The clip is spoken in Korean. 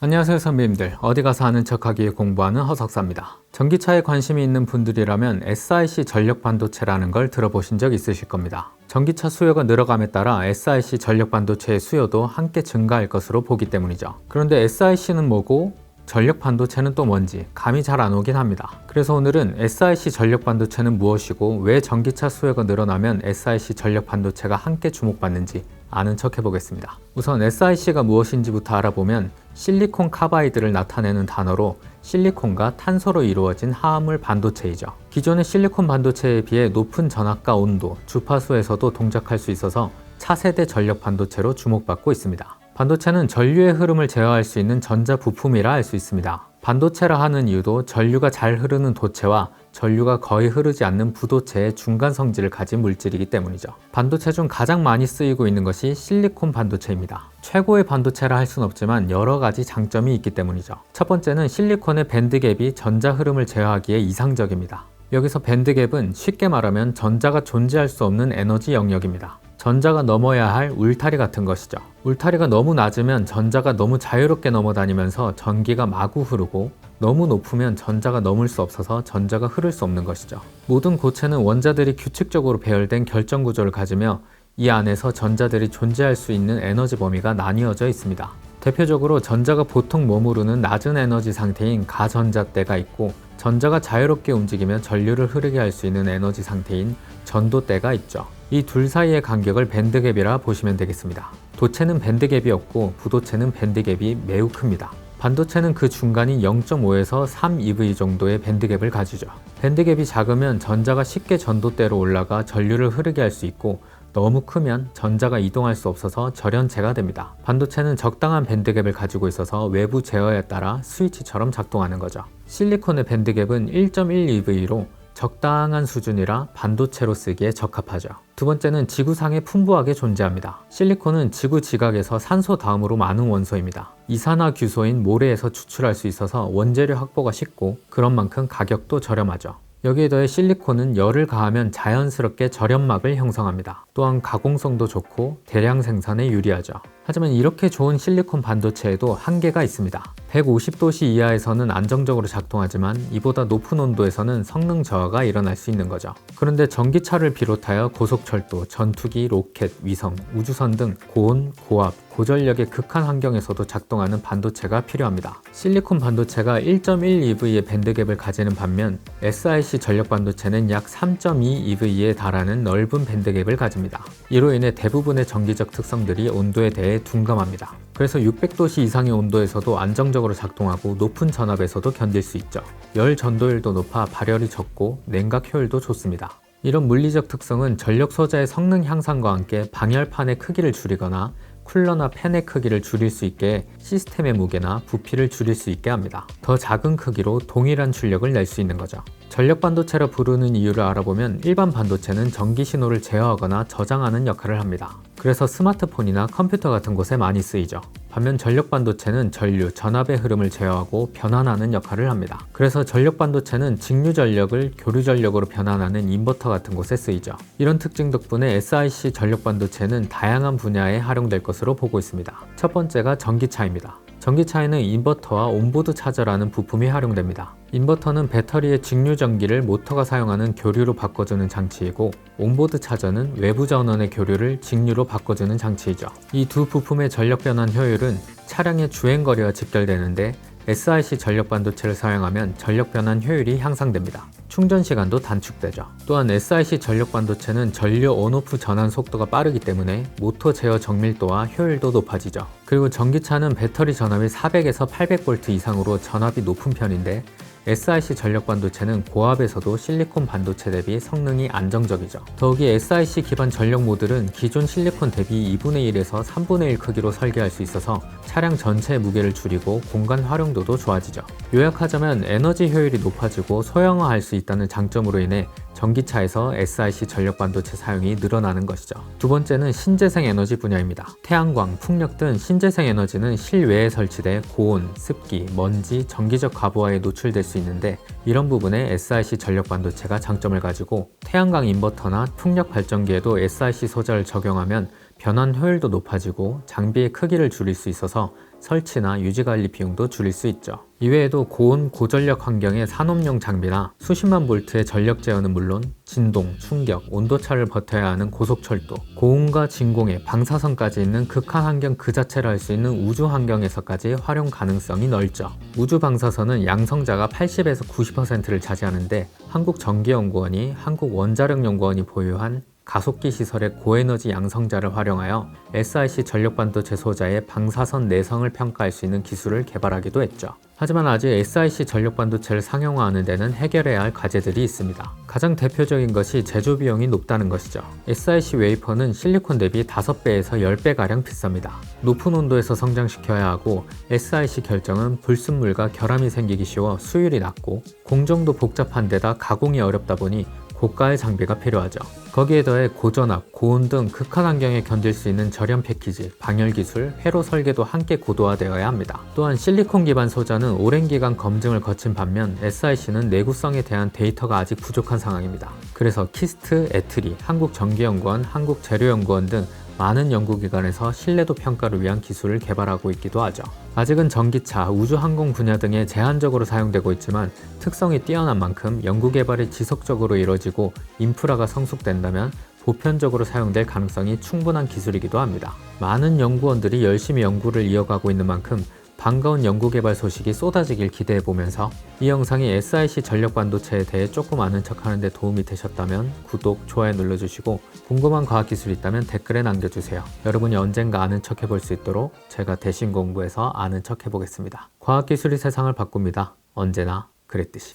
안녕하세요 선배님들, 어디 가서 아는 척하기 위해 공부하는 허석사입니다. 전기차에 관심이 있는 분들이라면 SiC 전력 반도체라는 걸 들어보신 적 있으실 겁니다. 전기차 수요가 늘어감에 따라 SiC 전력 반도체의 수요도 함께 증가할 것으로 보기 때문이죠. 그런데 SiC는 뭐고 전력 반도체는 또 뭔지 감이 잘 안 오긴 합니다. 그래서 오늘은 SiC 전력 반도체는 무엇이고 왜 전기차 수요가 늘어나면 SiC 전력 반도체가 함께 주목받는지 아는 척 해보겠습니다. 우선 SiC가 무엇인지부터 알아보면 실리콘 카바이드를 나타내는 단어로 실리콘과 탄소로 이루어진 화합물 반도체이죠. 기존의 실리콘 반도체에 비해 높은 전압과 온도, 주파수에서도 동작할 수 있어서 차세대 전력 반도체로 주목받고 있습니다. 반도체는 전류의 흐름을 제어할 수 있는 전자 부품이라 할 수 있습니다. 반도체라 하는 이유도 전류가 잘 흐르는 도체와 전류가 거의 흐르지 않는 부도체의 중간 성질을 가진 물질이기 때문이죠. 반도체 중 가장 많이 쓰이고 있는 것이 실리콘 반도체입니다. 최고의 반도체라 할 수는 없지만 여러 가지 장점이 있기 때문이죠. 첫 번째는 실리콘의 밴드갭이 전자 흐름을 제어하기에 이상적입니다. 여기서 밴드갭은 쉽게 말하면 전자가 존재할 수 없는 에너지 영역입니다. 전자가 넘어야 할 울타리 같은 것이죠. 울타리가 너무 낮으면 전자가 너무 자유롭게 넘어다니면서 전기가 마구 흐르고 너무 높으면 전자가 넘을 수 없어서 전자가 흐를 수 없는 것이죠. 모든 고체는 원자들이 규칙적으로 배열된 결정 구조를 가지며 이 안에서 전자들이 존재할 수 있는 에너지 범위가 나뉘어져 있습니다. 대표적으로 전자가 보통 머무르는 낮은 에너지 상태인 가전자대가 있고 전자가 자유롭게 움직이며 전류를 흐르게 할 수 있는 에너지 상태인 전도대가 있죠. 이 둘 사이의 간격을 밴드갭이라 보시면 되겠습니다. 도체는 밴드갭이 없고 부도체는 밴드갭이 매우 큽니다. 반도체는 그 중간인 0.5에서 3eV 정도의 밴드갭을 가지죠. 밴드갭이 작으면 전자가 쉽게 전도대로 올라가 전류를 흐르게 할 수 있고 너무 크면 전자가 이동할 수 없어서 절연체가 됩니다. 반도체는 적당한 밴드갭을 가지고 있어서 외부 제어에 따라 스위치처럼 작동하는 거죠. 실리콘의 밴드갭은 1.1eV로 적당한 수준이라 반도체로 쓰기에 적합하죠. 두 번째는 지구상에 풍부하게 존재합니다. 실리콘은 지구 지각에서 산소 다음으로 많은 원소입니다. 이산화규소인 모래에서 추출할 수 있어서 원재료 확보가 쉽고 그런 만큼 가격도 저렴하죠. 여기에 더해 실리콘은 열을 가하면 자연스럽게 절연막을 형성합니다. 또한 가공성도 좋고 대량 생산에 유리하죠. 하지만 이렇게 좋은 실리콘 반도체에도 한계가 있습니다. 150도씨 이하에서는 안정적으로 작동하지만 이보다 높은 온도에서는 성능 저하가 일어날 수 있는 거죠. 그런데 전기차를 비롯하여 고속철도, 전투기, 로켓, 위성, 우주선 등 고온, 고압, 고전력의 극한 환경에서도 작동하는 반도체가 필요합니다. 실리콘 반도체가 1.1eV의 밴드갭을 가지는 반면 SiC 전력 반도체는 약 3.2eV에 달하는 넓은 밴드갭을 가집니다. 이로 인해 대부분의 전기적 특성들이 온도에 대해 둔감합니다. 그래서 600도씨 이상의 온도에서도 안정적으로 작동하고 높은 전압에서도 견딜 수 있죠. 열 전도율도 높아 발열이 적고 냉각 효율도 좋습니다. 이런 물리적 특성은 전력 소자의 성능 향상과 함께 방열판의 크기를 줄이거나 쿨러나 팬의 크기를 줄일 수 있게 시스템의 무게나 부피를 줄일 수 있게 합니다. 더 작은 크기로 동일한 출력을 낼 수 있는 거죠. 전력 반도체라 부르는 이유를 알아보면 일반 반도체는 전기 신호를 제어하거나 저장하는 역할을 합니다. 그래서 스마트폰이나 컴퓨터 같은 곳에 많이 쓰이죠. 반면 전력 반도체는 전류, 전압의 흐름을 제어하고 변환하는 역할을 합니다. 그래서 전력 반도체는 직류 전력을 교류 전력으로 변환하는 인버터 같은 곳에 쓰이죠. 이런 특징 덕분에 SiC 전력 반도체는 다양한 분야에 활용될 것으로 보고 있습니다. 첫 번째가 전기차입니다. 전기차에는 인버터와 온보드 차저라는 부품이 활용됩니다. 인버터는 배터리의 직류 전기를 모터가 사용하는 교류로 바꿔주는 장치이고 온보드 차저는 외부 전원의 교류를 직류로 바꿔주는 장치이죠. 이 두 부품의 전력 변환 효율은 차량의 주행거리와 직결되는데 SiC 전력 반도체를 사용하면 전력 변환 효율이 향상됩니다. 충전 시간도 단축되죠. 또한 SiC 전력 반도체는 전류 온오프 전환 속도가 빠르기 때문에 모터 제어 정밀도와 효율도 높아지죠. 그리고 전기차는 배터리 전압이 400에서 800V 이상으로 전압이 높은 편인데 SiC 전력 반도체는 고압에서도 실리콘 반도체 대비 성능이 안정적이죠. 더욱이 SiC 기반 전력 모듈은 기존 실리콘 대비 2분의 1에서 3분의 1 크기로 설계할 수 있어서 차량 전체의 무게를 줄이고 공간 활용도도 좋아지죠. 요약하자면 에너지 효율이 높아지고 소형화할 수 있다는 장점으로 인해 전기차에서 SiC 전력 반도체 사용이 늘어나는 것이죠. 두 번째는 신재생 에너지 분야입니다. 태양광, 풍력 등 신재생 에너지는 실외에 설치돼 고온, 습기, 먼지, 전기적 과부하에 노출될 수 있는데 이런 부분에 SiC 전력 반도체가 장점을 가지고 태양광 인버터나 풍력 발전기에도 SiC 소재를 적용하면 변환 효율도 높아지고 장비의 크기를 줄일 수 있어서 설치나 유지관리 비용도 줄일 수 있죠. 이외에도 고온 고전력 환경의 산업용 장비나 수십만 볼트의 전력 제어는 물론 진동, 충격, 온도차를 버텨야 하는 고속철도, 고온과 진공의 방사선까지 있는 극한 환경 그 자체를 할 수 있는 우주 환경에서까지 활용 가능성이 넓죠. 우주 방사선은 양성자가 80에서 90%를 차지하는데 한국전기연구원이 한국원자력연구원이 보유한 가속기 시설의 고에너지 양성자를 활용하여 SiC 전력반도체 소자의 방사선 내성을 평가할 수 있는 기술을 개발하기도 했죠. 하지만 아직 SiC 전력반도체를 상용화하는 데는 해결해야 할 과제들이 있습니다. 가장 대표적인 것이 제조 비용이 높다는 것이죠. SiC 웨이퍼는 실리콘 대비 5배에서 10배가량 비쌉니다. 높은 온도에서 성장시켜야 하고 SiC 결정은 불순물과 결함이 생기기 쉬워 수율이 낮고 공정도 복잡한 데다 가공이 어렵다 보니 고가의 장비가 필요하죠. 거기에 더해 고전압, 고온 등 극한 환경에 견딜 수 있는 절연 패키지, 방열 기술, 회로 설계도 함께 고도화되어야 합니다. 또한 실리콘 기반 소자는 오랜 기간 검증을 거친 반면 SiC는 내구성에 대한 데이터가 아직 부족한 상황입니다. 그래서 키스트, 에트리, 한국전기연구원, 한국재료연구원 등 많은 연구기관에서 신뢰도 평가를 위한 기술을 개발하고 있기도 하죠. 아직은 전기차, 우주항공 분야 등에 제한적으로 사용되고 있지만 특성이 뛰어난 만큼 연구개발이 지속적으로 이뤄지고 인프라가 성숙된다면 보편적으로 사용될 가능성이 충분한 기술이기도 합니다. 많은 연구원들이 열심히 연구를 이어가고 있는 만큼 반가운 연구개발 소식이 쏟아지길 기대해보면서 이 영상이 SiC 전력반도체에 대해 조금 아는 척하는 데 도움이 되셨다면 구독, 좋아요 눌러주시고 궁금한 과학기술이 있다면 댓글에 남겨주세요. 여러분이 언젠가 아는 척 해볼 수 있도록 제가 대신 공부해서 아는 척 해보겠습니다. 과학기술이 세상을 바꿉니다. 언제나 그랬듯이.